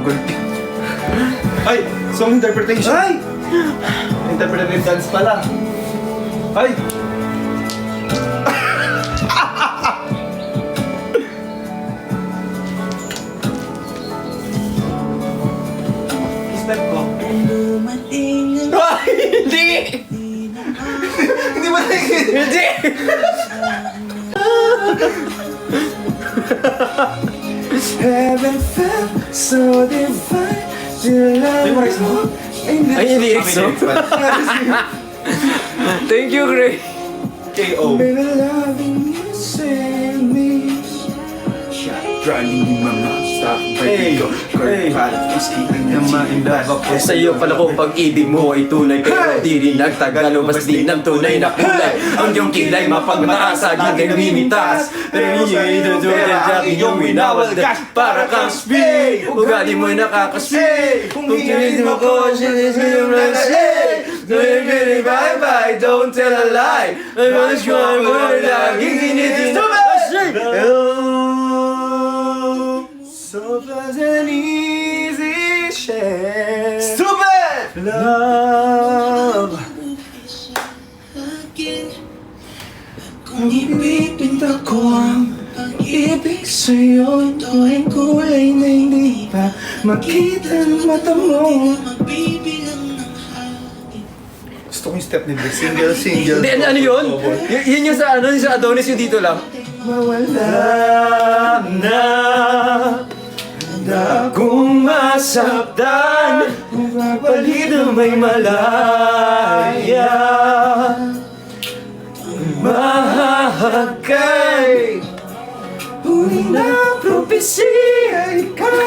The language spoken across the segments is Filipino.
Pagulpi. Ay! Song interpretation! Ay! Interpretive dance pala. Ay! Step ko. Ay, hindi! Hindi ba nakikinig? Hindi! Heaven felt so divine till I walk. Ay, yung lyrics, no? Thank you, Gray. K.O. Baby, loving you, save me. Driving me mama, stop, Hey, baby, go. hey. Sa'yo pala kung pag-ibig mo ay tunay. Pero di rin nagtagalog, mas di ng tunay na kulay. Ang iyong kilay mapagmataas, agad ay mimitas. Pero hindi ito ang iyong winawaldas. Para kang speed, ugali mo'y nakakaspeed. Kung hindi mo ko, sinisiyong lang say. Bye-bye, don't tell a lie. I'm not sure I'm going to give you So fast and easy share. Stupid! Love. Kung ipipinta ko ang pag-ibig sa'yo, ito ay kulay na hindi pa makita ng mata mo. Gusto ko yung step ni Brick. Single. Hindi, ano yun? Yun yung sa ano, yung sa Adonis yung dito lang. Mawala na. Handa akong masaktan. Mapalit na may malaya. Mahahagay. Huli na propesya. Ikaw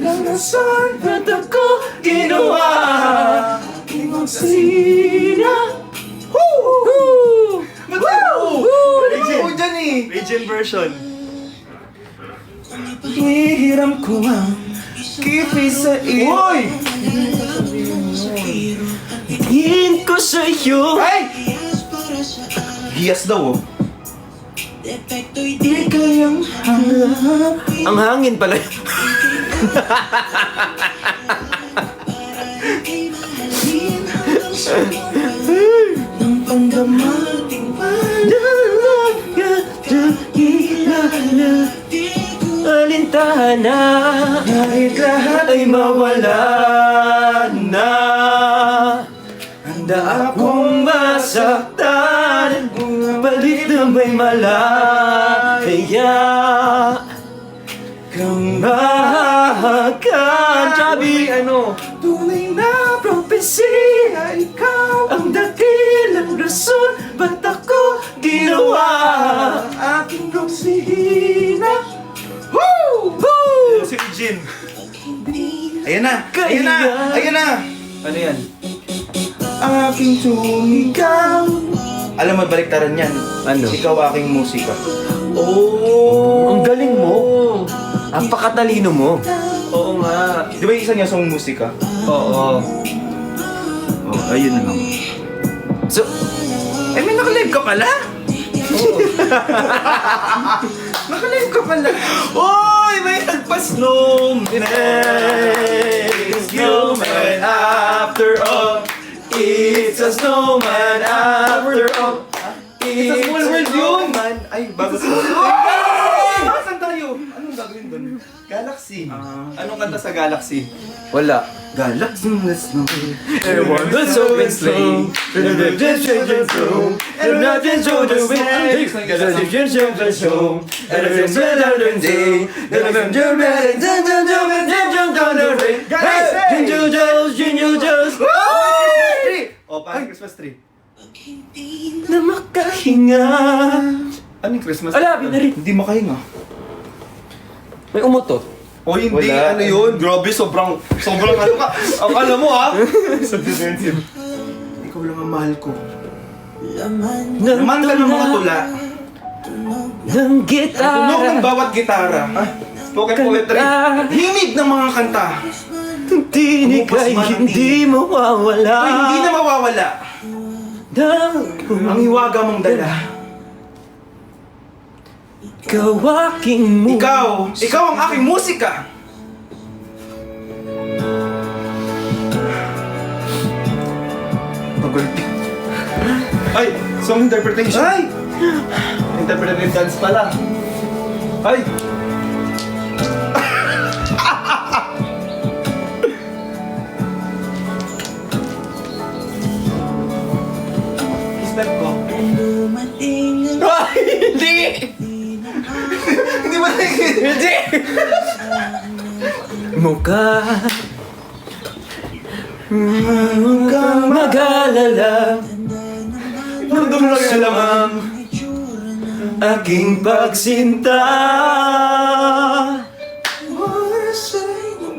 lang nasan. Ba't ako ginawa? Aking sina. Woo! Regine. Dyan eh. Regine version. Hihiram ko ang kipi sa iyo. Uy! Hingin ko sa iyo. Ay! Hiyas daw oh. Ikaw yung hanap. Ang hangin pala. Ng pandamating alintana. Kahit lahat ay mawala na. Handa akong masaktan. Balik na may malaya. Kang mahahagan. Sabi, ano? Tunay na propesya. Ikaw ang dakilang rason. Ba't ako ginawa? Aking oksihina. Woo! Woo! Si Regine. Ayan na! Ayan na! Ayan na! Ano yan? Aking tumigaw. Alam mo, baliktaran yan. Ano? Ikaw aking musika. Oh, ang galing mo. Ang pakatalino mo. Oo nga. Di ba yung isa niya song musika? Oo. Oh, ayun na lang. So, May naka-live ka pala? Naka-live ka pala. Oy! May nagpa-snow. Snowman after all. It's a snowman after all. It's a small world yun. Ay, bago sa... Saan tayo? Anong gagawin dun? Galaxy. Anong kanta sa Galaxy? wala. Galaxy, let's know. Everyone that's open sleigh. And the children go. And nothing so the way. And the children show. And the children day. And the children down the rain. Hey! Jingle bells, jingle bells. Oh, parang Christmas tree. Na makahinga. Anong Christmas Ala, tree? binarin. Hindi makahinga. May umutot. O hindi, Wala. ano yun? Grabe, sobrang ano ka. Ang alam mo ha? So defensive. Ikaw lang ang mahal ko. Naman ka ng mga tula. Ng Tunog ng gitara. bawat gitara. Spoken poetry. Himig ng mga kanta. Tinig ay hindi mawawala. Ay, hindi na mawawala. Ang hiwaga mong dala. Ikaw aking Ikaw ang aking musika. Ay! Song interpretation! Ay! Interpretive dance pala. Ay! Step ko. Dumating ang Ay, hindi! Hindi ba nakikita? Hindi! Mukha kang mag-alala. Nandun lang yung lamang. Aking pagsinta.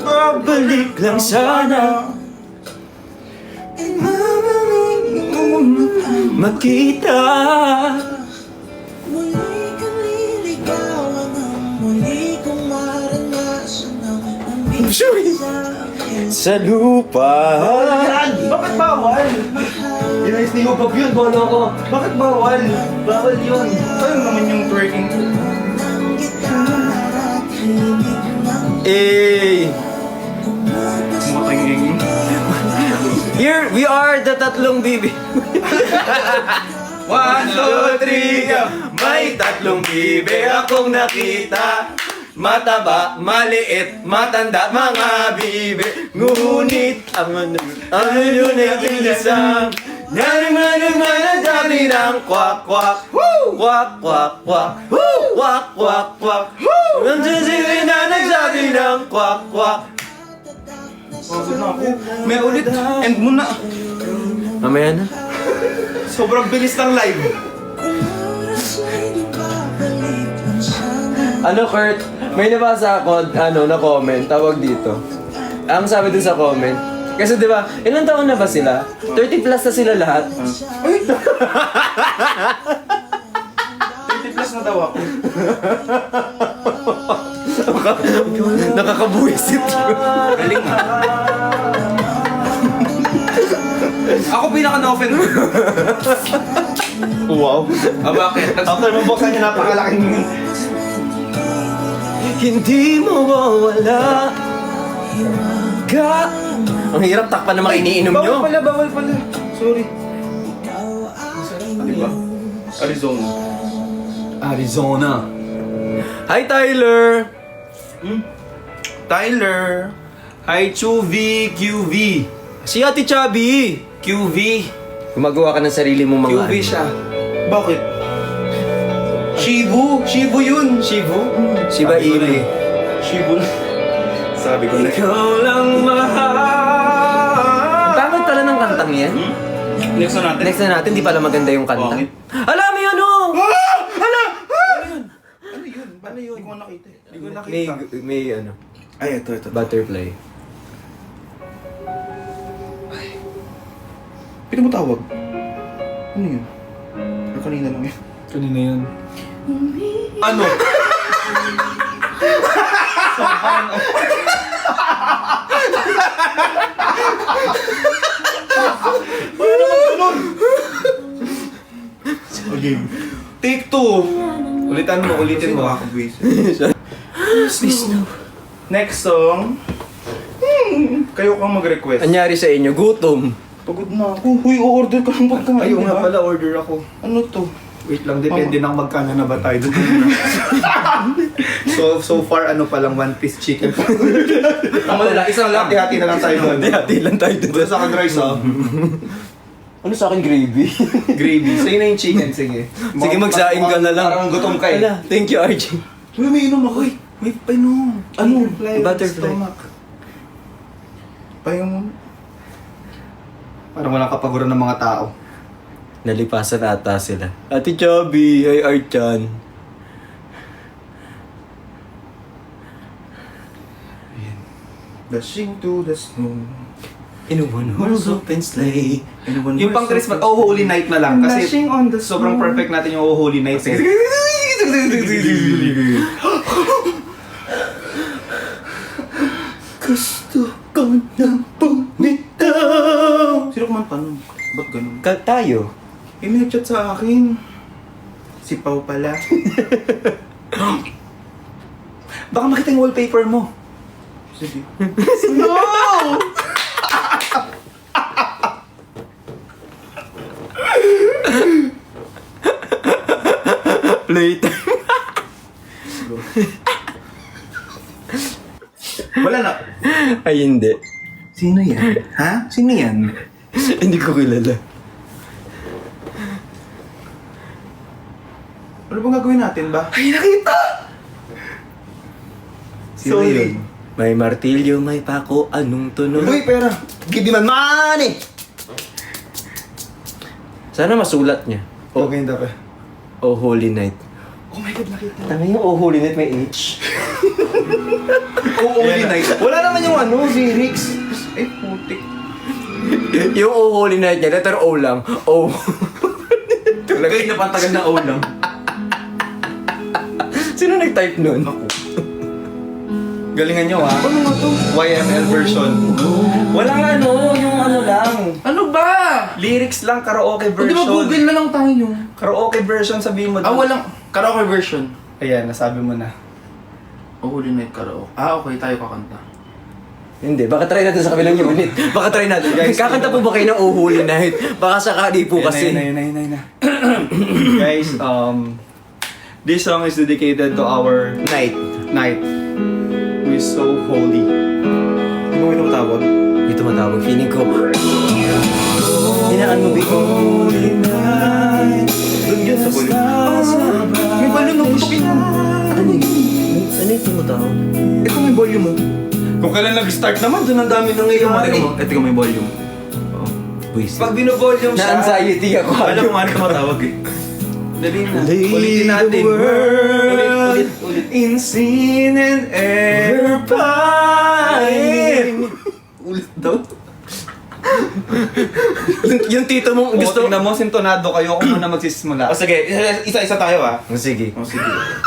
Babalik lang sana makita. muli kang liligawan ang muli kong maranasan ang Shuy! Sa lupa. Bakit bawal? Inayos ni Hubab yun, bono ko. Bakit bawal? Bawal yun. Ayun naman yung twerking. Eh, Matingin. here we are, the tatlong bibi. 1, 2, 3, go! May tatlong bibi akong nakita. Mataba, maliit, matanda, mga bibi. Ngunit ang ano yun ay isang sabi ng kwak kwak. Kwak kwak kwak. Kwak kwak kwak. Ang sisili na nagsabi ng kwak kwak. Pagod na ako. May ulit. End muna. Mamaya na. Sobrang bilis ng live. Ano, Kurt? May nabasa ako, na comment, tawag dito. Ang sabi dun sa comment, kasi di ba, ilang taon na ba sila? 30 plus na sila lahat. 30 plus na daw ako. Nakakabuisit yun. Galing nga. Ako pinaka na-offend. Wow. Bakit? After mabuksan niya napakalaking... Hindi mo mawala ka. Ang hirap takpan ng mga iniinom nyo. Bawal pala. Sorry. Di ba? Arizona. Arizona. Hi, Tyler. Tyler. Hi, Chuvi, QV. Si Ate Chubby. QV. Gumagawa ka ng sarili mong mga... QV siya. Bakit? Shibu. Shibu yun. Shibu? Shiba Inu. Shibu. Sabi ko na. Ikaw lang mahal. Bakit pala ng kantang yan? Next na natin. Next na natin, di pala maganda yung kanta. Bakit? Alam mo yun, oh! Ano yun? Paano yun? Hindi ko nakita. Hindi ko nakita. May ano, Ay, ito. butterfly. Pwede mo tawag? Ano yun? Or kanina lang yun? Kanina yun. Ano? Paano naman ganun? Okay. Take 2. Ulitin mo. Please no. Next song. Kayo kang mag-request. Anyari sa inyo, gutom. Pagod na ako. Huy, o-order ka ng pagkain. Ayun nga diba? pala, order ako. Ano to? Wait lang, depende ng magkano na ba tayo doon. so far, ano pa lang, one piece chicken. Ang malala, isang lang. Hati-hati na lang tayo doon. Hati lang tayo Doon doon. sa akin rice ah. Ano sa akin, gravy? Gravy. Sa'yo na yung chicken, sige. Sige, magsaing ka na lang. Parang gutom ka eh. Ala, thank you, RJ. Uy, may inom ako eh. May painom. Ano? Butterfly. Stomach. Pahinga mo. Parang walang kapaguran ng mga tao. Nalipasan ata sila. Ate Chubby, hi Archan. Dashing to the snow. In a one horse open sleigh. Yung pang Christmas, oh Holy Night na lang. Kasi Dashing on the sobrang perfect natin yung oh Holy Night. Sige, Gusto ko na bumitaw. Sino kumanta nun? Ba't ganun? Tayo. Eh, may nag-chat sa akin. Si Pao pala. Baka makita yung wallpaper mo. Sige. Playtime. Wala na. Ay, hindi. Sino yan? Ha? Sino yan? Hindi ko kilala. Ano bang gagawin natin ba? Ay, nakita! Sino yun? May martilyo, may pako, anong tunog? Uy, pera. Give me my money! Sana masulat niya. Okay, hindi pa. Oh Holy Night. Oh my God, nakita. Tama yung Oh Holy Night may H. Oh, only night. Wala naman yung ano, lyrics. Ay, putik. Yung Oh Holy Night niya, letter O lang. O. Lagay na pantagal na O lang. Sino nag-type nun? Galingan nyo ha. Ano nga to? YML version. Walang ano, yung ano lang. Ano ba? Lyrics lang, karaoke O, di ba version. Google na lang tayo? Karaoke version, sabihin mo. Ah, walang karaoke version. Ayan, nasabi mo na. Oh, Holy Night karaoke. Ah, okay, tayo kakanta. Hindi, baka try natin sa kabilang unit. Baka try natin. Guys, Kakanta po ba kayo ng Oh Holy Night? Baka sakali po kasi. Yun na. Guys, this song is dedicated to our Night. night. Who is so holy. Hindi mo ito matawag? Dito matawag. Feeling ko. Hinaan mo, Big. Holy night. Doon yun sa volume. May balon mo, putukin mo. Ano yun? Ano yung tumatawag? Ito may volume mo. Kung kailan nag-start naman, doon ang dami nangyayari. Ito ko may volume. Buwis. Pag bino-volume siya, Na-anxiety ako. alam mo ano matawag eh. Dali na. Lead Ulitin natin. the world Ulit. In sin and air pining. Ulit daw. yung tito mong Gusto gusto. na mo, sintonado kayo kung muna magsisimula. O sige, isa-isa tayo ah. Sige. Oh, sige.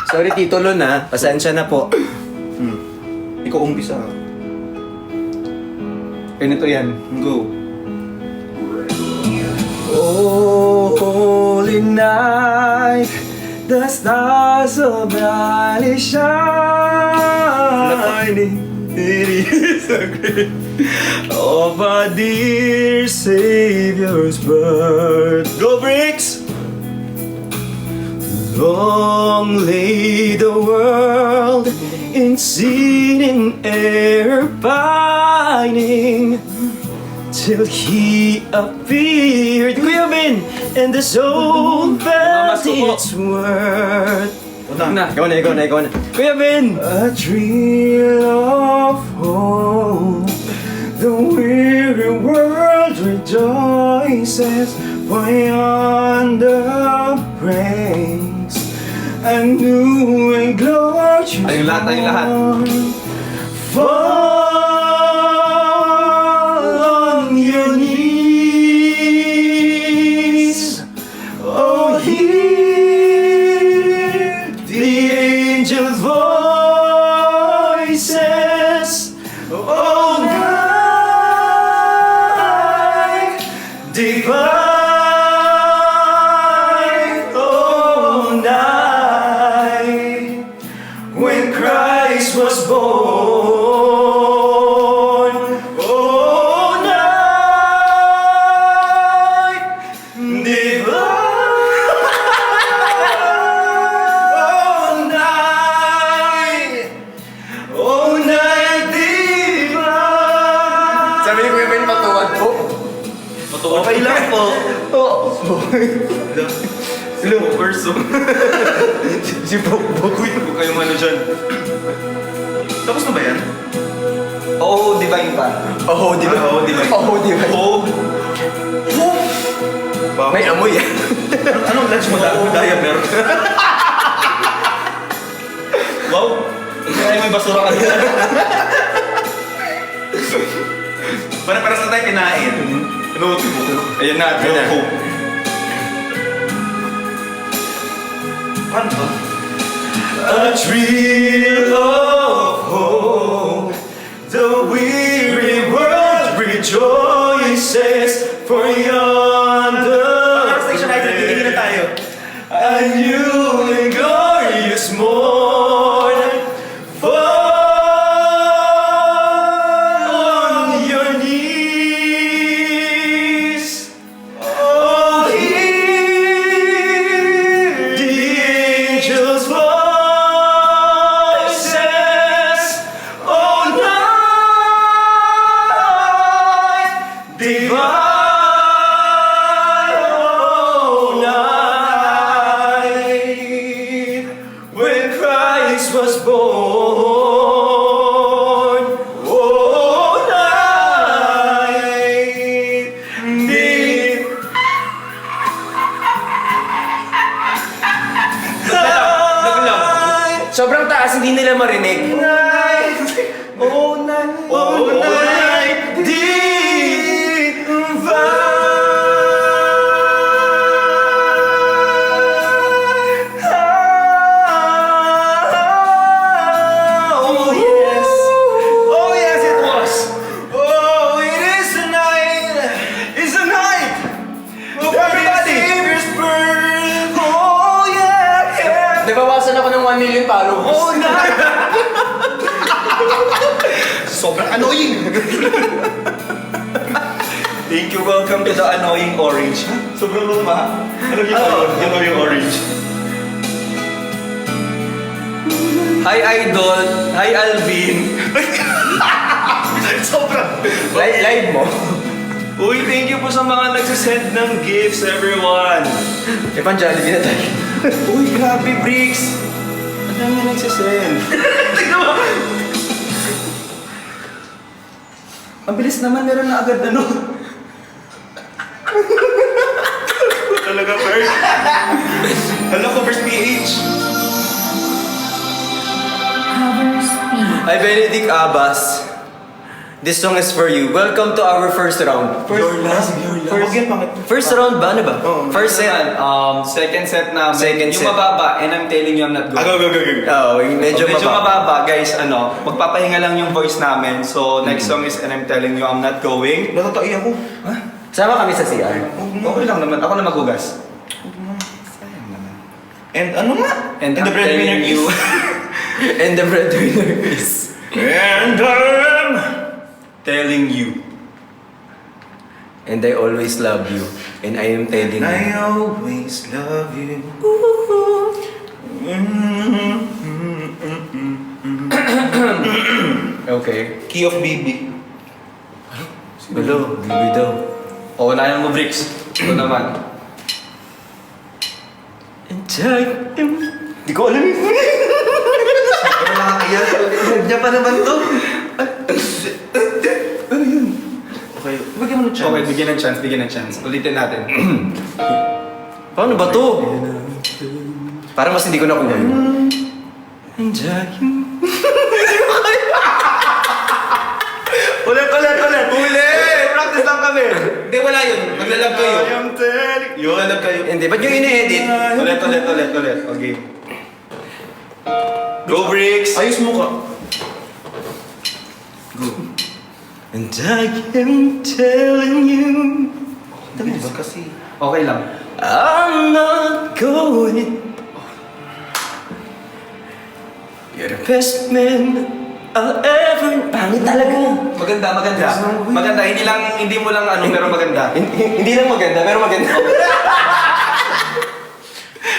Sorry, Tito Lon ha. Pasensya na po. Ikaw umpisa. Ganito yan. Go. Oh, holy night, the stars so brightly shining. It is the great of our dear Savior's birth. Go Bricks! Long lay the world in sin and air pining, till he appeared, Kuya Ben, and the soul felt its worth. Na. Ikaw na. Kuya Ben! A thrill of hope, the weary world rejoices, for yonder breaks a new and glorious Ayun lahat. morn. Fall on your knees, oh hear the angels' voices, oh night divine, oh night when Christ was born, oh night divine, oh night divine. Sabi ni Kuya Ben, matuwad po. Okay lang po. Hello, person. Si Bokbok. Huwag kayong ano dyan. Tapos na ba yan? Oo, divine pa. Oh, di ba? Oo, divine. Oh, di ba? Oo. May amoy yan. Anong lunch mo? Diaper. Wow. Kaya may basura ka dyan. Para sa tayo kinain. Ano? Ayan na, Ayan na. hope. Paano to? A thrill of hope, the weary world rejoices, for yonder Station item, titigil na tayo. a new and glorious morn. Fall on your knees, oh hear the Christ was born. Oh, night deep. Sobrang taas, hindi nila marinig. Oh, night. Oh, night deep. Oh, yes. Oh, yes, it was. Oh, it is a night. It's a night. Oh, everybody. Savior's birth. Oh, yeah, yeah. Nabawasan ako ng 1 million followers. Oh, night. Sobrang annoying. Thank you. Welcome to the annoying orange. Sobrang luma. Ano yung annoying orange? Hi, Idol. Hi, Alvin. Sobrang. Live mo. Uy, thank you po sa mga nagsasend ng gifts, everyone. E, pang Jollibee na tayo. Uy, grabe, Bricks. Ang dami nagsasend. Tignan mo. Ang bilis naman, meron na agad ano. Talaga, first. Hello ko, first PH. Hi, Benedict Abbas. This song is for you. Welcome to our first round. Your last. Huwag yan, pangit. First round ba? Ano ba? First set. Second set na. Second yung set. mababa, and I'm telling you I'm not good. Go. Oo, medyo mababa. mababa, guys. Magpapahinga lang yung voice namin. So, next song is And I'm Telling You I'm Not Going. Natatai ako. Sama kami sa CR. Okay lang naman. Ako na maghugas. And ano nga? And the I'm breadwinner telling you. And the breadwinner is... And I'm Telling you. And I always love you. And I am telling you. I always love you. Okay. Key of BB. Hello, bibi daw. O, unayan mo, Bricks. Ito naman. And I am... Di ko alam yun. Sobrang nakakaya. Nandiyan pa naman to. Ano yun? Okay, bigyan mo ng chance. Okay, bigyan ng chance. Ulitin natin. Paano ba to? Parang mas hindi ko nakuha yun. And I am... Ulit! Practice lang kami. Hindi, wala yun. Maglalab kayo. I am telling you. Alam kayo. Hindi, ba't yung ini-edit? Ulit. Okay. Go, Bricks! Ayos mo ka. And I am telling you Bilis kasi. Okay lang. I'm not going. You're the best man I'll ever... Pangit talaga. Maganda. Hindi mo lang pero maganda. Hindi lang maganda, pero maganda.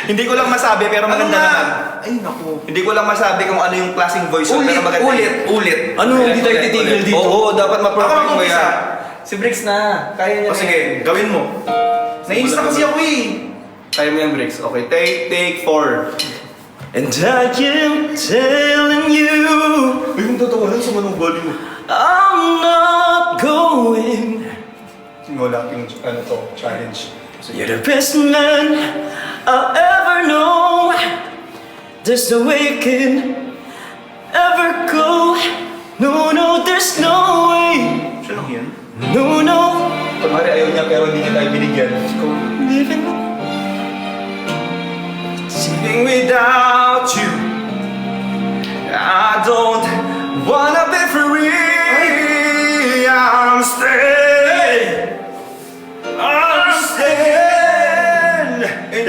Hindi ko lang masabi, pero maganda naman. Ay, naku. Hindi ko lang masabi kung ano yung klaseng voice yun, pero maganda. Ulit. Ano, hindi tayo titigil dito? Oo, dapat ma-perfect Ako mo mag-umpisa. yan. Si Bricks na. Kaya niya O sige, gawin mo. Nainis na kasi ako eh. Kaya mo yan, Bricks. Okay, take 4. And I am telling you Ay, yung totoo lang sa manong volume mo. I'm not going. Wala yung challenge. You're the best man I'll ever know. There's no way I can ever go. No, there's no way. Siya lang yan. No. Kunwari ayaw niya, pero hindi niya tayo binigyan. Living Living without you, I don't wanna be free. I'm staying. And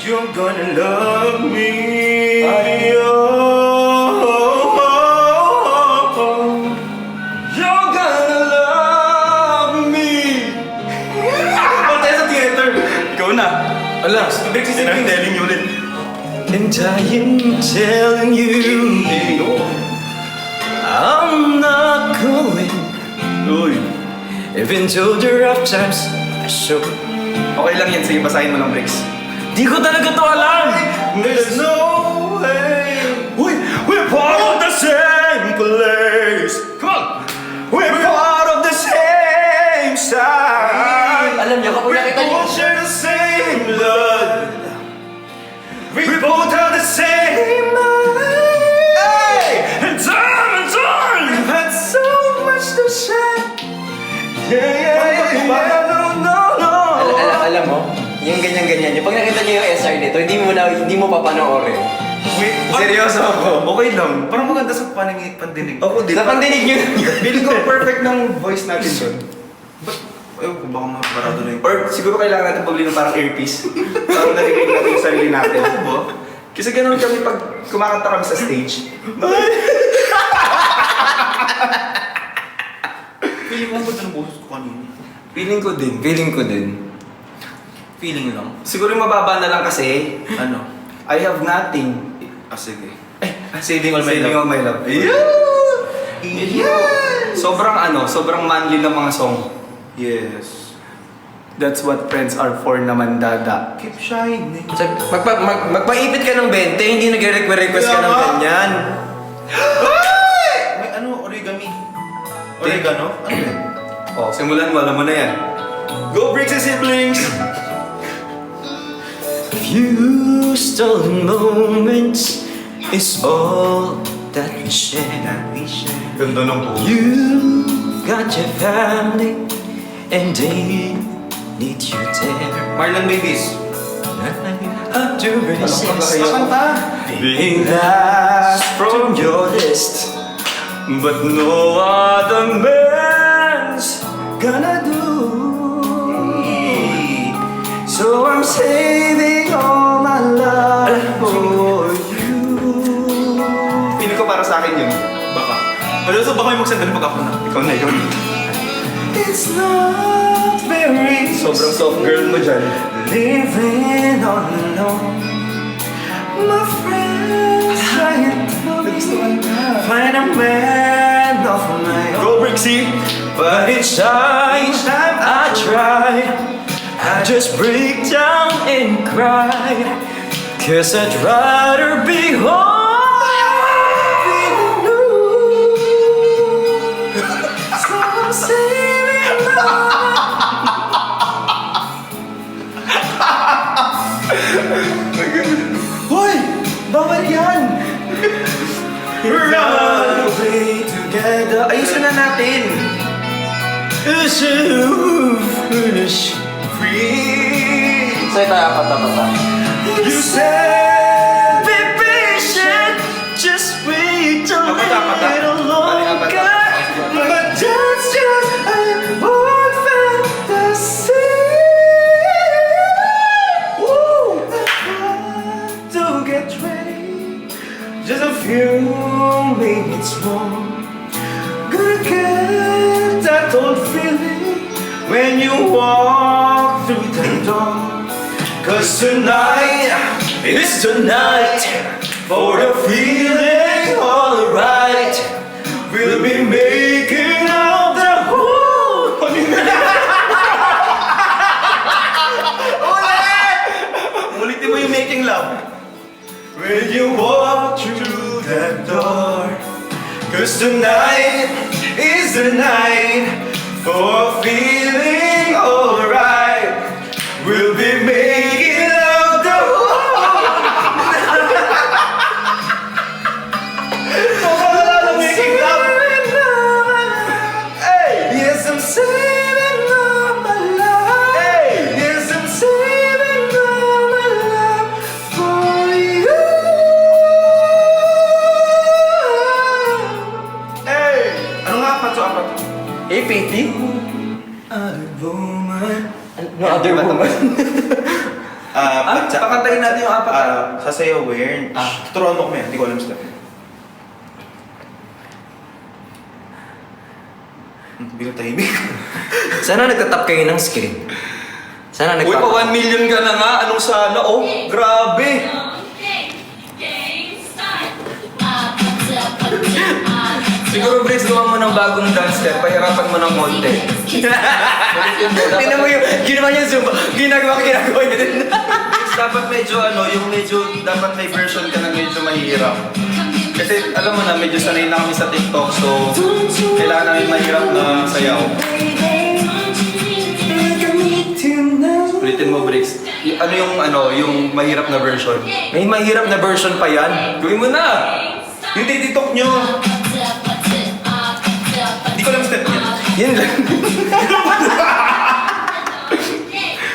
you're gonna love me. You're gonna love me. Punta sa theater. Ikaw na. Ala, Bricks is telling you ulit. and I am telling you I'm not going. Uy. Even though there are times I show. Okay lang yan, sige, basahin mo lang, Bricks. Di ko talaga to alam. There's no way. We're part of the same place. Come on. We're part of the same side. Alam niyo, kapag nakita We niyo, both share the same blood. We both have the same mind. Hey! And time, we've had so much to share. Yeah. No. alam mo, yung ganyan-ganyan, yung pag nakita niyo yung SR nito, hindi mo papanoorin. Seryoso ako. Okay lang. Parang maganda sa pandinig. Ako din. Sa pandinig niyo. Feeling ko perfect ng voice natin doon. But, ayun ko baka maparado na yun. Or siguro kailangan natin pabili ng parang earpiece. Parang narinig natin yung sarili natin. Kasi ganun kami pag kumakanta kami sa stage. Feeling mo ba doon ang boses ko kanina? Feeling ko din. Feeling lang. Siguro yung mababa na lang kasi, I have nothing. Sige. Saving all my love. Saving all my love. Sobrang manly ng mga song. Yes. That's what friends are for naman, dada. Keep shining. Magpaipit ka ng 20, hindi nagre-request ka ng ganyan. May origami. Oregano? Ano yan? Oh, simulan mo, alam mo na yan. Go Bricks and Siblings! Few stolen moments is all that we share. Ganda ng po. You got your family and they need you there. Marlon Babies. Up to resist Kanta. being last from your list, but no other man's gonna do. So I'm saving all my love for you. Feeling ko para sa akin yun. Baka. Pero so baka yung magsandali pag ako na. Ikaw na. It's not very Sobrang soft girl mo dyan. living all alone. My friends trying to find a man of my own. Go Brixie! But each time I try, I just break down and cry. 'Cause I'd rather be home than you. So I'm saving Hoy! Bawal yan! Run away together. Ayusin na natin! to finish free. Sa'yo tayo apat. You said be patient, just wait a little longer. But that's just an old fantasy. Woo! To get ready, just a few minutes more. Gonna get that old feeling when you walk through the door. 'Cause tonight is the night for the feeling alright. We'll be making out the whole. Ulitin mo yung making love. When you walk through that door. 'Cause tonight is the night for feeling alright. We'll be making out the Making love. Hey! Yes, I'm saving all my love. Hey! Yes, I'm saving all my love for you. Hey! Ano nga apat? So apat. APT? Other woman. No other woman. Pakantayin natin yung apat. Sasayaw, Wern. Tuturuan mo kami, hindi ko alam sila. Bilang tahimik. Sana nagtatap kayo ng screen. Sana Uy, nagtatap. pa 1 million ka na nga. Anong sana? Oh, grabe! Siguro, Briggs, gawa mo ng bagong dance step. Pahirapan mo ng konti. Tingnan mo yung ginawa niya Zumba. Ginagawa niya din. dapat medyo yung medyo dapat may version ka na medyo mahirap. Kasi alam mo na, medyo sanay na kami sa TikTok, so kailangan namin mahirap na sayaw. Ulitin mo, Bricks. Yung mahirap na version. May mahirap na version pa yan. Gawin mo na! Yung TikTok nyo! Hindi ko lang step yan. Yan lang.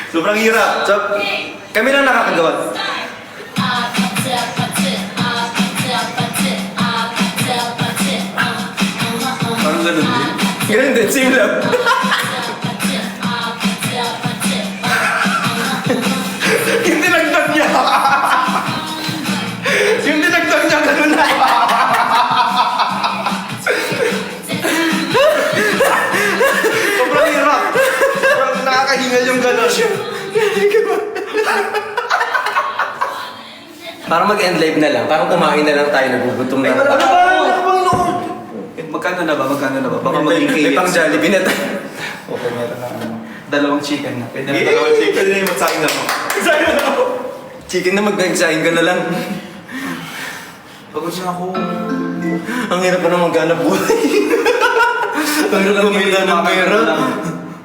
Sobrang hirap. So, kami lang nakakagawa. Parang ganun din. Ganun din, same lang. Yung dinagdag niya! Yung dinagdag niya, ganun na! Sobrang hirap! Sobrang nakakahingal yung ganun. Parang mag-end live na lang. Parang kumain na lang tayo. Nagugutom na. Ano ba? Ano bang noon? Magkano na ba? Baka maging May pang KFC. Jollibee na tayo. Okay, meron na dalawang chicken na. Pwede na dalawang chicken. Pwede na yung magsaing na po. Magsaing na ako! Chicken na mag-nagsahin ka na lang. Pagod na ako. Ang hirap pa na maghanap buhay. Ang hirap kumita ng pera.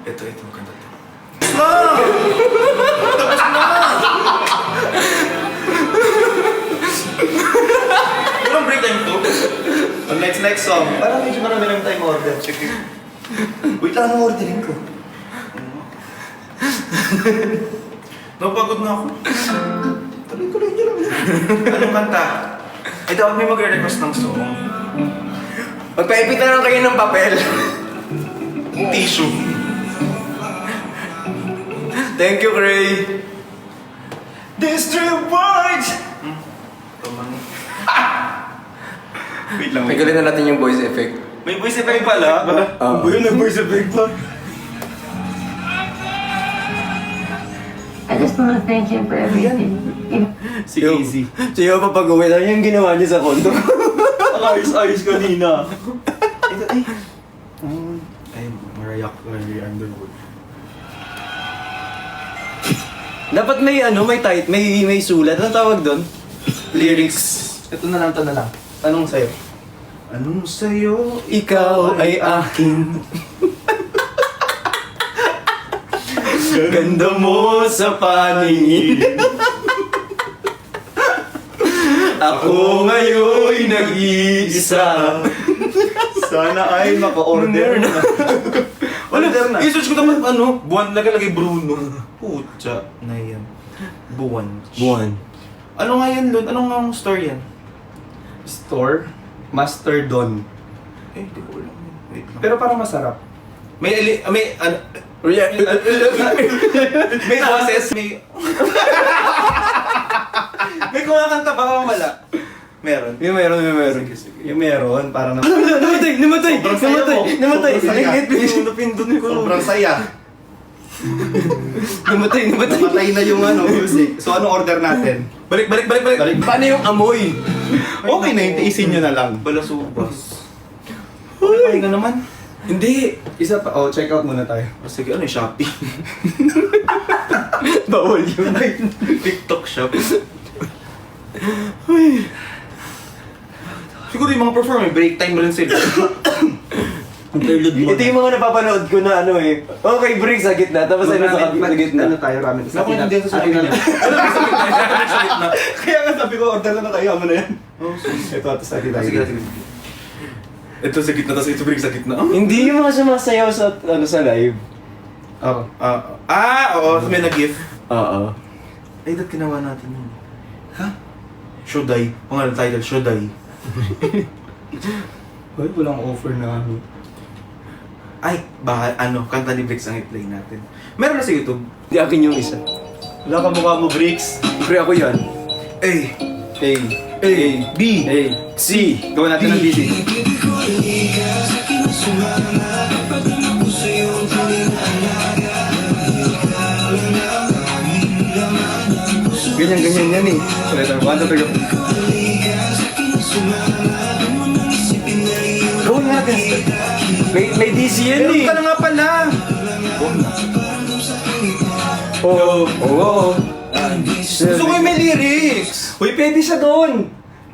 Ito, maganda to. Walang break time to. Ang next song. Parang medyo marami lang tayong order. Sige. Wait lang, anong orderin ko? Napagod na ako. Tuloy-tuloy nyo lang. Anong kanta? Eh, dapat may mag-request ng song. Magpaipit na lang kayo ng papel. Tissue. Thank you, Gray. District Boys! Wait lang, May galing na natin yung voice effect. May voice effect pala? Oo. May voice effect pa? I just want to thank him for everything. Si Casey. Siya pa pag-uwi lang yung ginawa niya sa kondo. Ayos kanina. Ay, Mariah Underwood. Dapat may may sulat. Anong tawag doon? Lyrics. Ito na lang. Anong sa'yo? Anong sa'yo? Ikaw ay akin. Ganda mo sa paningin. Ako ngayon'y nag-iisa. Sana ay maka-order na. Order na. I-search ko naman buwan nagalagay Bruno. Putya na yan. Buwan. Ano nga yan, Lon? Anong store yan? Store, Masterdon. Eh, di ko alam. Wait lang. Pero parang masarap. May boses, may... may kumakanta ba o wala? Meron. Yung meron. Sige. Yung meron, parang Namatay! Sobrang saya mo. Namatay! Sobrang saya. Napindot ko. Sobrang saya. Namatay! Namatay na yung music. So, anong order natin? Balik. Paano yung amoy? Okay na yun, tiisin nyo na lang. Balasubas. Okay, pahinga naman. Hindi! isa pa. Oh, check out muna tayo. Sige, ano yung Shopee? Bawal yun. TikTok shop. Siguro yung mga performer, break time rin sila. Ito yung mga napapanood ko na Okay, break sa gitna. Tapos sa gitna. Ano tayo, ramen. Naku, hindi sa sabi niya. Kaya nga sabi ko, order na tayo. Amo na yan. Ito, atas natin tayo. Sige. Ito sa gitna, tapos ito break sa gitna. Hindi yung mga sumasayaw sa live. Oo. Oo, may nag-gift. Oo. Ay, dapat ginawa natin yun. Ha? Shoday. Pangalan title, Shoday. Hoy, walang offer na Ay, baka kanta ni Bricks ang i-play natin. Meron na sa YouTube. Di akin yung isa. Wala ka mukha mo, Bricks. Pre ako yan. A, A, B, A. C. Gawin natin ng busy. Ganyan yan eh. Letter 1, 2, 3, go. Gawin natin. May DC yan Meron ka na nga pala. Oo. Gusto ko yung may lyrics. Uy, pwede siya doon.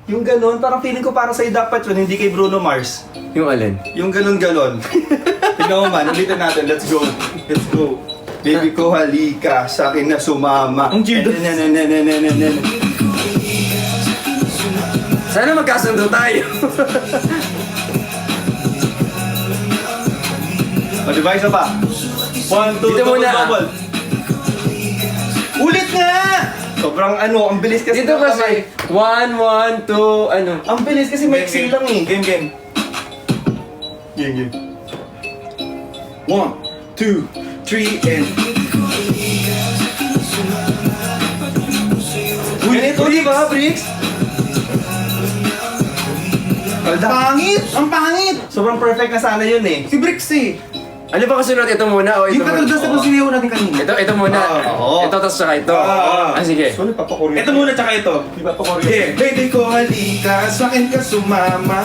Yung ganon, parang feeling ko para sa'yo dapat yun, hindi kay Bruno Mars. Yung alin? Yung ganon-ganon. Tingnan mo man, ulitin natin. Let's go. Let's go. Baby ko, halika. Sa akin na sumama. Ang weirdo. Sana magkasundo tayo. O, diba isa pa? 1, 2, Dito double, muna, ah. double. Ulit nga! Sobrang ano, ang bilis kasi. Dito ng kasi, 1, 1, 2, ano. Ang bilis kasi may excel lang eh. Game. Game. 1, 2, 3, and... Uy, ito diba, Bricks? Pangit! Ang pangit! Sobrang perfect na sana yun eh. Si Bricks eh. Ano ba kasunod? Ito muna o ito Yung muna? katulad na siniyaw natin kanina. Ito muna. Oo. Ito, tapos saka ito. Ah. Sige. Sorry, papakoryo. Ito muna, tsaka ito. Di ba pakoryo? Yeah, baby ko, halika, sa akin ka sumama.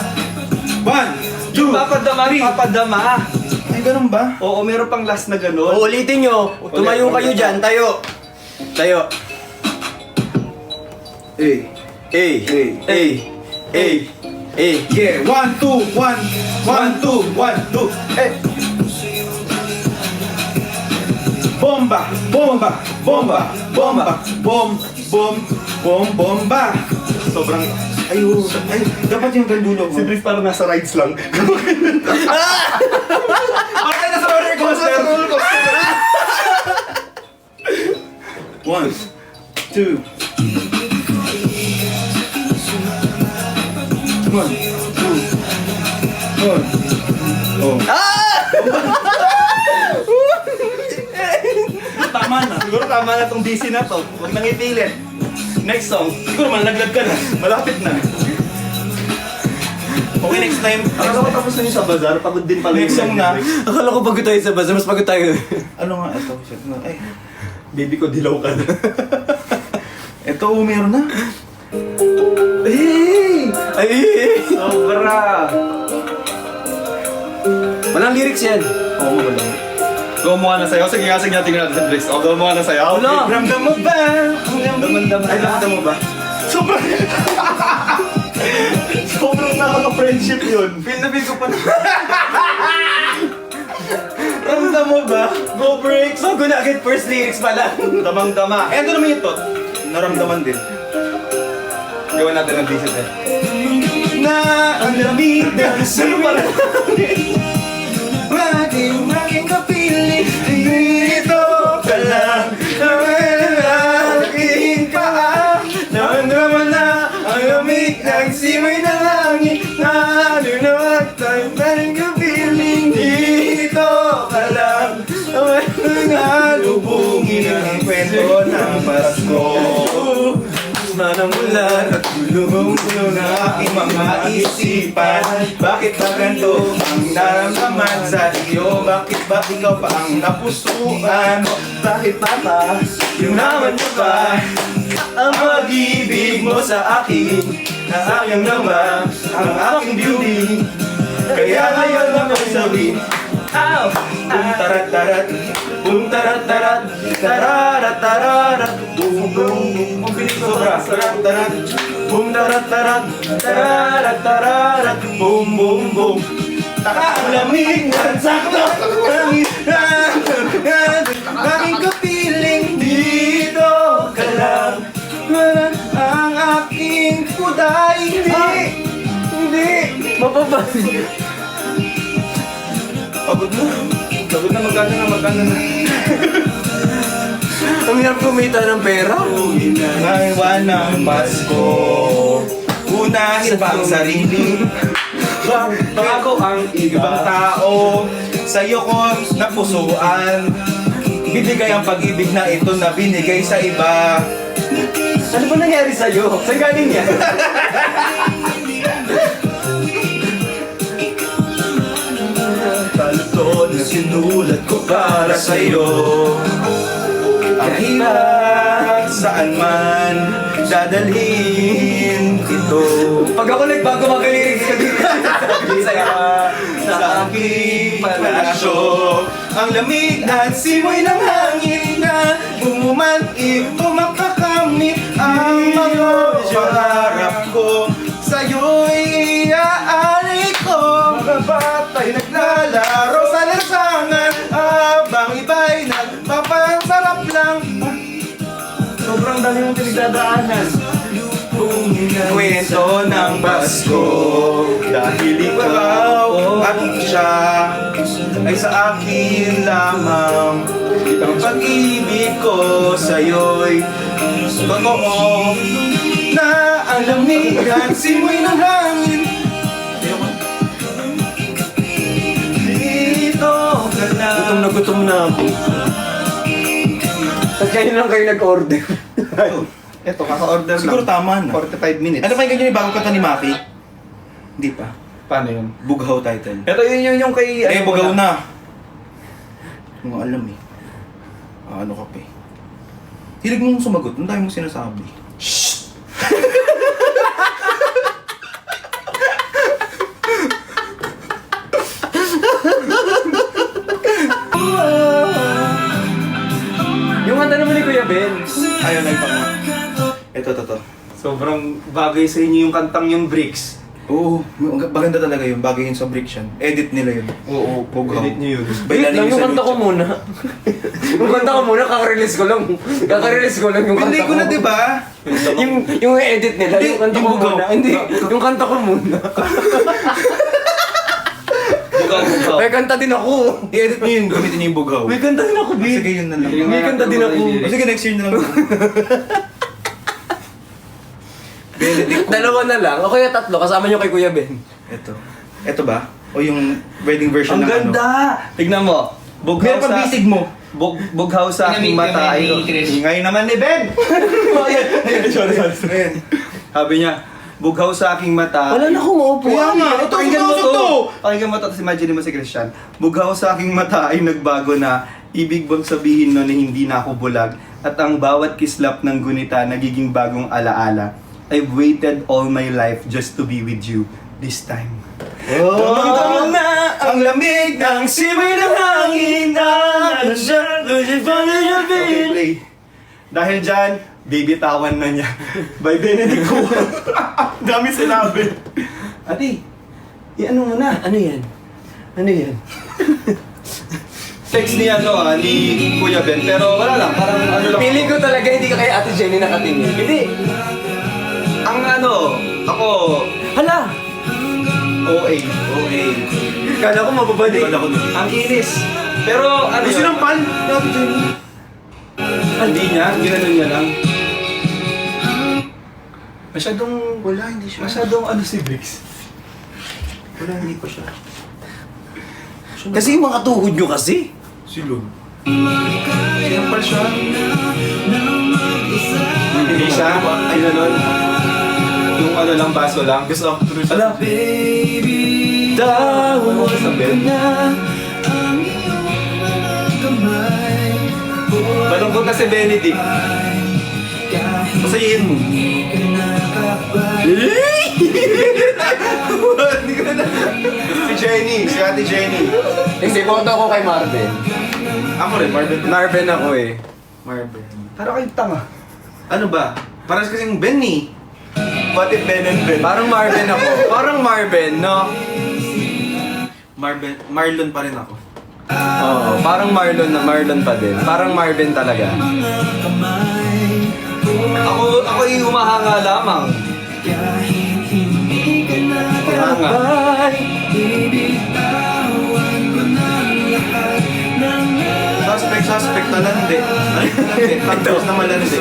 1, 2, Papadama. Ay, ganun ba? Oo, meron pang last na ganon. Uulitin nyo. Tumayo kayo dyan. Tayo. Tayo. Eh. Yeah, 1, 2, 1, 1, 2, 1, 2. Eh. Bomba, bomba, bomba, bomba, bomba. Sobrang... Ay, dapat yung gandulo Si Brief parang nasa rides lang. Bakit na sa roller coaster? 1, 2. 1, 2. 1. Oh. Tama na. Siguro tama na tong DC na to. Huwag nang ipilit. Next song. Siguro malaglag ka na. Malapit na. Okay, next time. Akala ko tapos na yung sa bazaar. Pagod din pala Next song na. Akala ko pagod tayo sa bazaar. Mas pagod tayo. Ano nga ito? Ay, Baby ko, dilaw ka na. ito meron na. Ay! Sobra. Walang lyrics yan. Oo, wala. Gumawa na sa'yo. Sige nga, tingnan natin sa Bricks. O, gumawa na sa'yo. Wala. Ramdam mo ba? Daman-daman. Ay, ramdam mo ba? Sobrang... Sobrang nakaka-friendship yun. Feel na feel ko pa na. Ramdam mo ba? Go Bricks! Bago na agad first lyrics pala. Damang-dama. Eh, ito naman yung tot. Naramdaman din. Gawin natin ang visit eh. Na ang lamig ng Sino pala? Maging kapiling dito ka lang. Nangalaking paa. Naman na ang lamig ng simoy ng langit. Nalunod tayo maging kapiling dito ka lang. Nalubungin ang kwento ng Pasko. Manamulan at gulong-gulong ng aking mga isipan. Bakit ba ganito ang naramdaman sa iyo? Bakit ba ikaw pa ang napusuan? Bakit ba yung naman mo ba ang pag-ibig mo sa akin? Nasayang naman ang aking beauty. Kaya ngayon ako sabi, ow! Bum tarat tarat, bum tarat tarat, tararat tararat, bum bum bum. Ang bilis sobra, tarat tarat, bum tarat tarat, tararat tararat, bum bum bum. Ang lamig ng sakto, aking kapiling dito ka lang. Ang aking kuday, hindi. Mapapag. Pagod na. Pagod na, magkano na. Ang hirap kumita ng pera. Ngayon ng Pasko, unahin pa ang sarili. Bago ang ibang tao, sa'yo ko napusuan. Bibigay ang pag-ibig na ito na binigay sa iba. Ano ba nangyari sa'yo? Saan galing yan? Talutod na sinulat ko para sa'yo. Kahit saan man dadalhin ito. Pag ako nagbago mag-lyrics ka dito. Sa aking palasyo, ang lamig at simoy ng hangin na bumumantik, tumapaka Ang mga pangarap ko sa'yo'y iaari ko. Mga bata'y naglalaro sa lansangan habang iba'y nagpapansarap lang. Sobrang dami mong pinagdadaanan. Kwento ng Pasko, dahil ikaw at siya ay sa akin lamang. Ang pag-ibig ko sa'yo'y totoo na ang lamig at simoy ng hangin. Dito ka na. Gutom na ako. At kayo lang kayo nag-order. Eto, kaka-order Siguro lang. tama na. 45 minutes. Ano pa yung ganyan yung bagong kanta ni Maki? Hindi pa. Paano yun? Bughaw title. Ito yun yung kay... Eh, bugaw na. Hindi mo alam eh. Ano ka pa eh. Hilig mong sumagot, ang dami mong sinasabi. Yung kanta naman ni Kuya Ben. Ayaw na ipang. Ito. Sobrang bagay sa inyo yung kantang yung Bricks. Oo, maganda talaga yun. Bagay yun sa Bricks yan. Edit nila yun. Oo, Bughaw. edit niyo yun. Wait lang, yung kanta ko muna. Yung kanta ko muna, kaka-release ko lang. Kaka-release ko lang yung kanta Hindi ko na, diba? yung edit nila, yung kanta ko yung bugaw. muna. Hindi, yung kanta ko muna. Bughaw. May kanta din ako. I-edit nyo yun, gamitin nyo yung Bughaw. May kanta din ako, babe. Sige, yun na lang. May kanta din ako. O sige, next year na lang. Benedict. Dalawa na lang, o kaya tatlo, kasama nyo kay Kuya Ben. Ito ba? O yung wedding version Ang ng ganda! Tignan mo. Meron pa bisig mo. Bughaw sa aking mata ay... Ingay naman ni Ben! Ayan, sorry. Ayan. Sabi niya, bughaw sa aking mata. Wala na akong maupo. Kaya nga, ito, Pakinggan mo sumasok to. to. Pakinggan mo to, tapos imagine mo si Christian. Bughaw sa aking mata ay nagbago na. Ibig bang sabihin no na hindi na ako bulag? At ang bawat kislap ng gunita nagiging bagong alaala. I've waited all my life just to be with you this time. Damang-damang na ang lamig ng simoy ng hangin na Okay, play. dahil dyan, bibitawan na niya. By Benedict Juan. Dami sinabi. Ate, i-ano mo na. Ano yan? Ano yan? Text ni ni Kuya Ben, pero wala lang, parang ano lang. Feeling ko talaga hindi ka kay Ate Jenny nakatingin. Hindi. Ang ako, Hala! OA. Kala ko mababali. Wala ko dun. Ang kinis. Pero ano Gusto yun? ng pan? Hindi niya, ginanon niya lang. Wala, hindi siya. Masyadong si Bricks. Wala, hindi pa siya. Kasi yung mga tuhod nyo kasi. Silog. Sinampal siya. Hindi siya, ginanon. Yung lang, baso lang. Gusto ako tuloy Ala, Daw sa bed. Malungkot na si Benedict. Pasayin mo. Si Jenny, si Ate Jenny. Hindi, boto ako kay Marvin. Ako rin, Marvin. Marvin ako eh. Marvin. Para kayong tanga. Ano ba? Parang kasing Benny. What if Ben and Ben? Parang Marvin ako. Parang Marvin, no? Marlon pa rin ako. Oo, parang Marlon pa din. Parang Marvin talaga. Ako yung humahanga lamang. Humahanga. Suspect na landi. Tapos na malandi.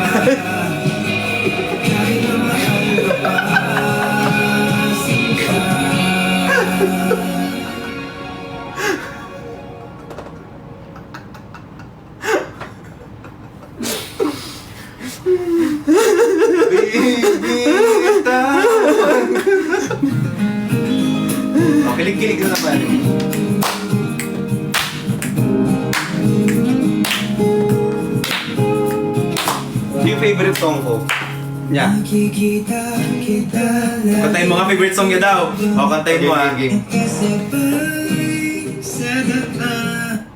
Kilig-kilig na naman. Yung favorite song ko. Niya. Kantayin mo nga favorite song niya daw. O, kantayin mo ah.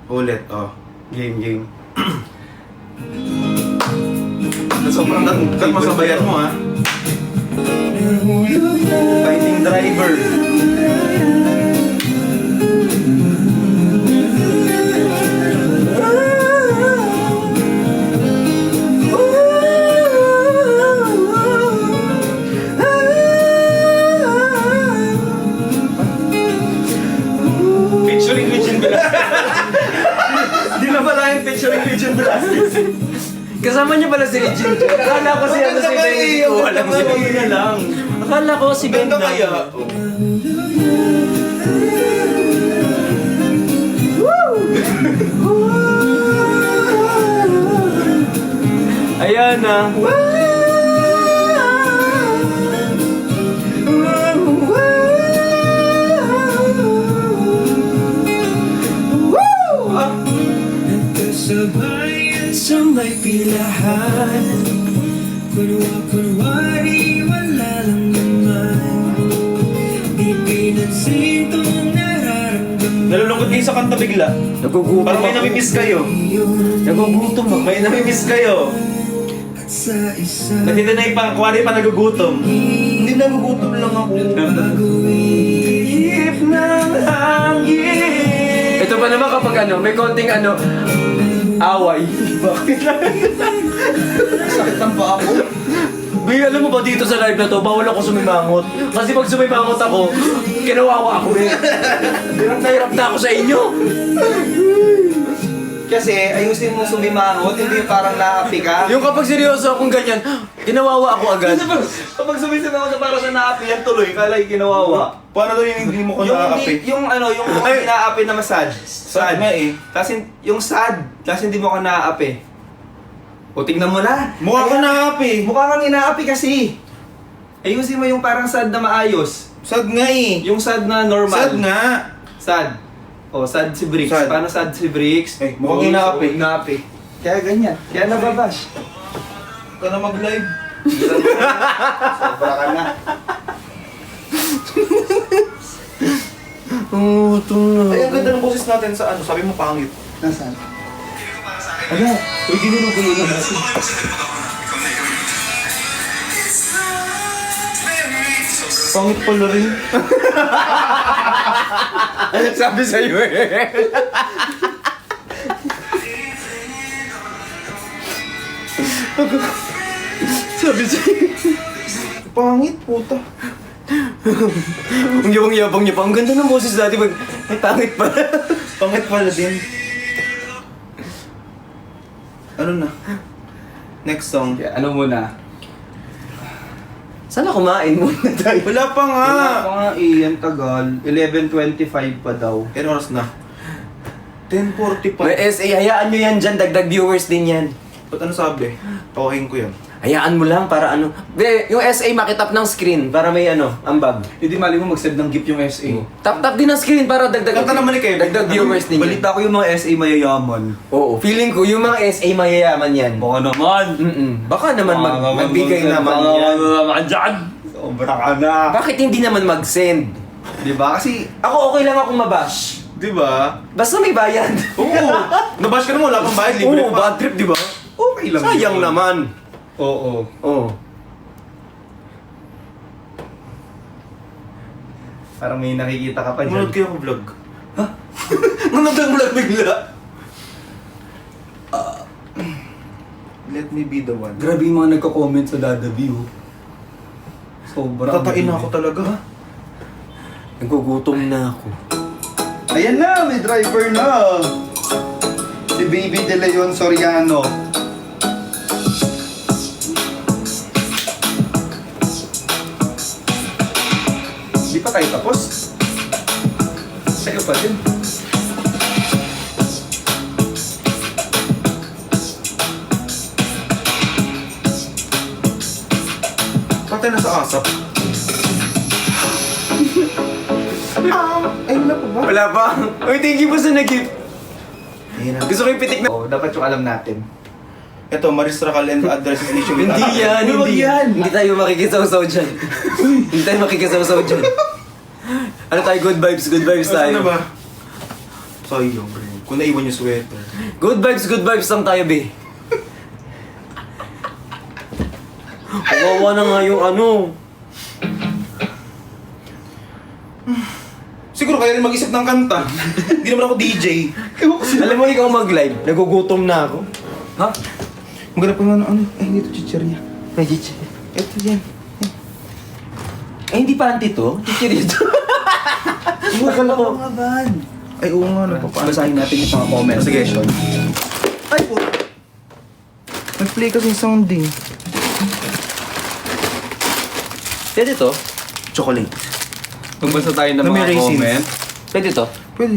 Ulit, oh. Game. Sobrang masabayan mo ha. Fighting driver. Featuring Regine Velasquez. Di na pala yung featuring Regine Velasquez. Kasama niya pala si Regine. Akala ko si ano si Ben. Hindi ko alam si Ben na lang. Akala ko si Ben Ganda na. kaya. Ayan na. Nagkasabayan sa may pilahan, kunwari wala lang naman. Di pinansin itong nararamdaman. Nalulungkot kayo sa kanta bigla. Nagugutom Parang may ako. namimiss kayo. Nagugutom ako. May namimiss kayo. At sa isa Nagtitinay pa, kuwari pa nagugutom. Hindi nagugutom lang ako. Ihip ng hangin. Ito pa naman kapag ano, may konting ano, away. Bakit lang? Sakit ng paa ko. Bay, alam mo ba dito sa live na to, bawal ako sumimangot. Kasi pag sumimangot ako, kinawawa ako eh. Hirap na ako sa inyo. Kasi ayusin mo sumimangot, hindi parang naapi ka. Yung kapag seryoso akong ganyan, kinawawa ako agad. Kapag sumisin ako sa para sa naapi, yan tuloy, kalay ginawawa. Paano daw yung hindi mo ko nakakapi? Yung Ay. inaapi na masad. Sad nga eh. Kasi yung sad, kasi hindi mo ka naaapi. O tingnan mo na. Mukha ko Ayan. nakakapi. Mukha kang inaapi kasi. Ayusin mo yung parang sad na maayos. Sad nga eh. Yung sad na normal. Sad nga. Sad. O, sad si Bricks. Sad. Paano sad si Bricks? Eh, mukhang inaapi. Inaapi. Kaya ganyan. Kaya nababash. Ka na mag-live. Sobra ka na. Ay, ang ganda ng boses natin sa ano, sabi mo pangit. Nasaan? Ano? Uy, ginunugulo na natin. Pangit pala rin. Sabi sa'yo eh. Sabi sa'yo. Pangit, puta. Ang yabang niya pa. Ang ganda ng boses dati. May tangit pa. Pangit pala din. Ano na? Next song. Ano muna? Sana kumain muna tayo. Wala pa nga. Wala pa nga eh, ang tagal. 11:25 pa daw. Kaya oras na? 10:45. May SA, hayaan nyo yan dyan. Dagdag viewers din yan. Ba't ano sabi? Pawahin ko yan. Hayaan mo lang para ano. Be, yung SA makitap ng screen para may ano, ambag. Hindi mali mo mag-send ng gift yung SA. Tap-tap din ng screen para dagdag. Kanta naman ni Kevin. Dagdag viewers din yan. Balita ko yung mga SA mayayaman. Oo, feeling ko yung mga SA mayayaman yan. Baka naman. Baka naman magbigay naman yan. naman dyan. Sobra ka na. Bakit hindi naman mag-send? Diba? Kasi, Ako okay lang akong mabash. Di ba? Basta may bayad. Oo. Nabash ka naman, wala pang bayad, libre Oo, pa. bad trip, di ba? okay lang. Sayang yun. naman. Oo. Oo. Parang may nakikita ka pa dyan. Manood kayo akong vlog. Manood ang vlog bigla. Let me be the one. Grabe yung mga nagko-comment sa Dada View. Sobra. Tatain na ako talaga. Nagugutom na ako. Ayan na, may driver na. Si Baby De Leon Soriano. Di pa tayo tapos. Sa'yo pa din. Patay na sa asap. Ay, wala pa ba? Wala pa. Uy, thank you po sa nag-gift. Ayun na. Gusto ko yung pitik na... Oh, dapat yung alam natin. Ito, Maris Racal and address issue. Hindi yan, hindi yan. Hindi tayo makikisaw-saw dyan. Hindi tayo makikisaw-saw dyan. Ano tayo, good vibes Saan na tayo. ba? Sayang, bro. Kung naiwan yung sweater. Good vibes lang tayo, be. Wawa na nga yung ano. Siguro kaya rin mag-isip ng kanta. Hindi naman ako DJ. Alam mo, ikaw mag-live, nagugutom na ako. Ha? Maghanap ko nga ng ano. Ay, dito chichirya. May chichi. Ito yan. Ay, hindi pa anti to. Chichi dito. Akala ko nga ban. Ay, oo nga. Basahin natin yung mga comments. Sige, Sean. Ay, po. Nag-play kasi yung sound eh. Pwede to? Chocolate. Magbasa tayo ng Na may mga raisins. comment. Pwede to? Pwede.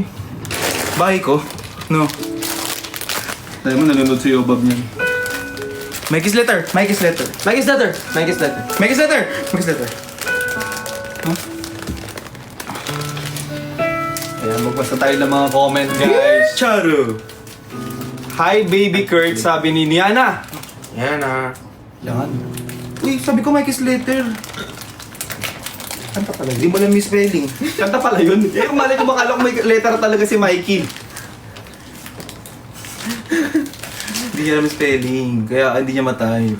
Bahay ko. No. Dahil mo nanonood si Yobab niyan. Mike's letter. Mike's letter. Mike's letter. Mike's letter. Mike's letter. Mike's letter. Ayan, magbasa tayo ng mga comment, guys. Charo. Hi, Baby Kurt, sabi ni Niana. Yan ah. Yan. Uy, sabi ko Mike's letter. Kanta pala. Hindi mo lang misspelling. Kanta pala yun. Eh, malay ko bakala ko may letter talaga si Mikey. Hindi niya alam spelling. Kaya hindi niya ma-type.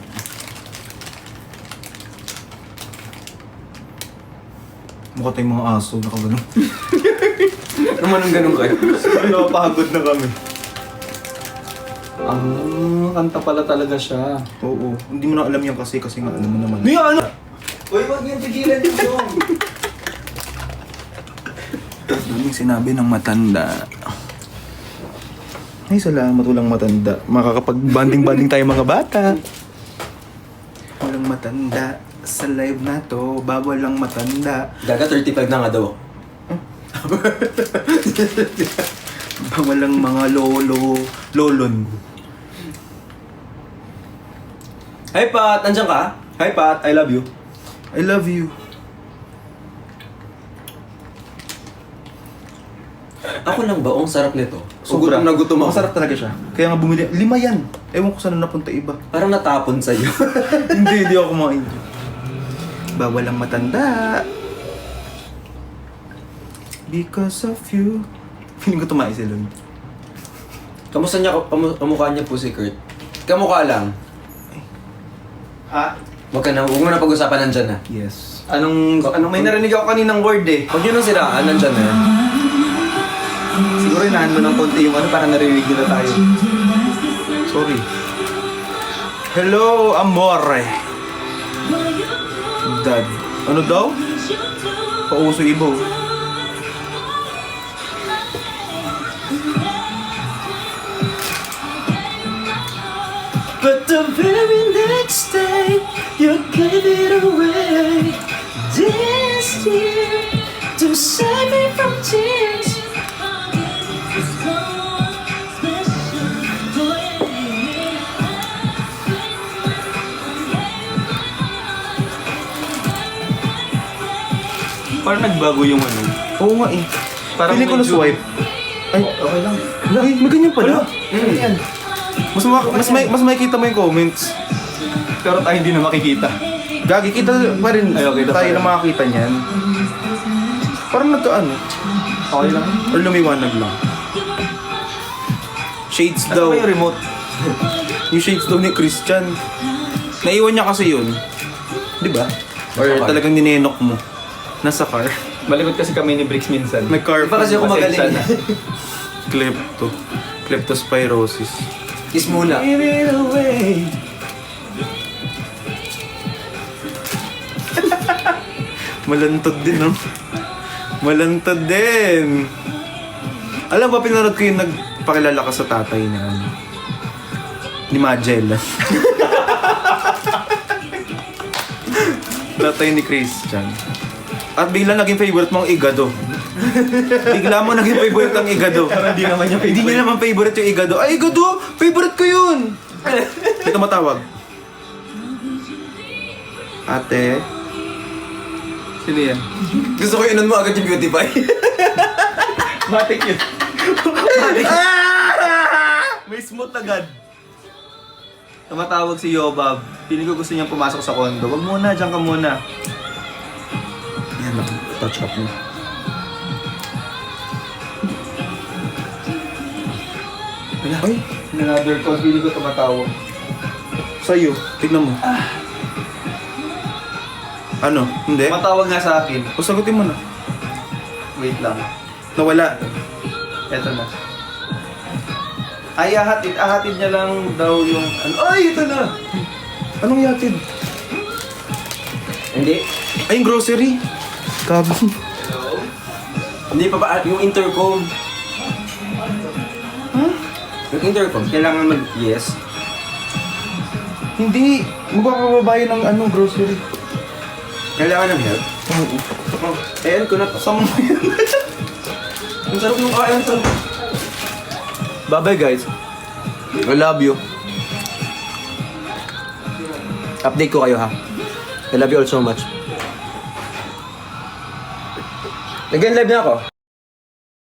Mukha tayong mga aso. Nakagano. Naman ang ganun kayo. Napapagod na kami. Kanta pala talaga siya. Oo. Hindi mo na alam yan kasi nga alam mo naman. Niya, ano? Uy, wag niyo pigilan yung song. Daming sinabi ng matanda. Ay, salamat walang matanda. Makakapag-banding-banding tayo mga bata. Walang matanda sa live na to. Bawal lang matanda. Gaga, 35 na nga daw. Bawal lang mga lolon. Hi Pat, nandiyan ka? Hi Pat, I love you. I love you. Ako lang ba? Ang sarap nito. Sobra. Gutom na gutom ako. Masarap talaga siya. Kaya nga bumili. 5 yan. Ewan ko saan na napunta iba. Parang natapon sa'yo. hindi ako kumain. Bawal lang matanda. Because of you. Feeling ko tumae si Lon. Kamusta niya, kamukha niya po si Kurt? Kamukha lang. Ha? Huwag mo na pag-usapan, nandyan na. Yes. Anong may narinig ako kaninang word eh. Huwag niyo nang siraan, nandyan na. Siguro inahan mo ng konti yung ano para narinig nila tayo. Sorry. Hello, amore. Dad. Ano daw? Pauso ibo. But the very next day, you gave it away. This year, to save me from tears. Parang nagbago yung ano. Oo nga eh. Parang Pili ko na medyo- swipe. Ay, okay lang. Ay, may ganyan pala. Ganyan. Mas makikita mo yung comments. Pero tayo hindi na makikita. Gagi, kita pa rin. Ay, okay, tayo kita na pa rin. makakita niyan. Parang nagkaano. Okay lang. Or lumiwanag lang. Shades Ano daw. ba yung remote? Yung shades daw ni Christian. Naiwan niya kasi yun. Di ba? Or Nasa car. talagang ninenok mo. Nasa car. Malikot kasi kami ni Bricks minsan. May car. Iba kasi ako magaling. Klepto. Kleptospirosis. Kiss muna. Give it away. Malantod din, no? Malantod din. Alam ba, pinanood ko yung nagpakilala ka sa tatay na ano? Ni Magellan. Tatay ni Christian. At bigla naging favorite mo ang Igado. Bigla mo naging favorite ang Igado. Hindi naman niya Hindi niya naman favorite yung Igado. Ay, Igado! Favorite ko yun! Ito matawag. Ate. Sino yan? Gusto ko inon mo agad yung beauty pie. Matik yun. May smooth agad. Tumatawag si Yobab. Piling ko gusto niyang pumasok sa kondo. Wag muna, dyan ka muna. Yan, touch up mo. Ay, Another call, feeling ko tumatawag. sa'yo. Tignan mo. Ano? Hindi? Matawag nga sa akin. O sagutin mo na. Wait lang. Nawala. Eto na. Ay, ahatid niya lang daw yung... Ano? Ay, ito na! Anong yatid? Hindi. Ay, yung grocery. Kabi. Hindi pa ba? Yung intercom. Yung intercom, kailangan mag-yes. Hindi. Magpapababayan ng ano, grocery. Kailangan ng help. Oh, ayan ko na to. Sama mo yan. Ang sarap ng kain to. Bye-bye, guys. I love you. Update ko kayo ha. I love you all so much. Again, live na ako.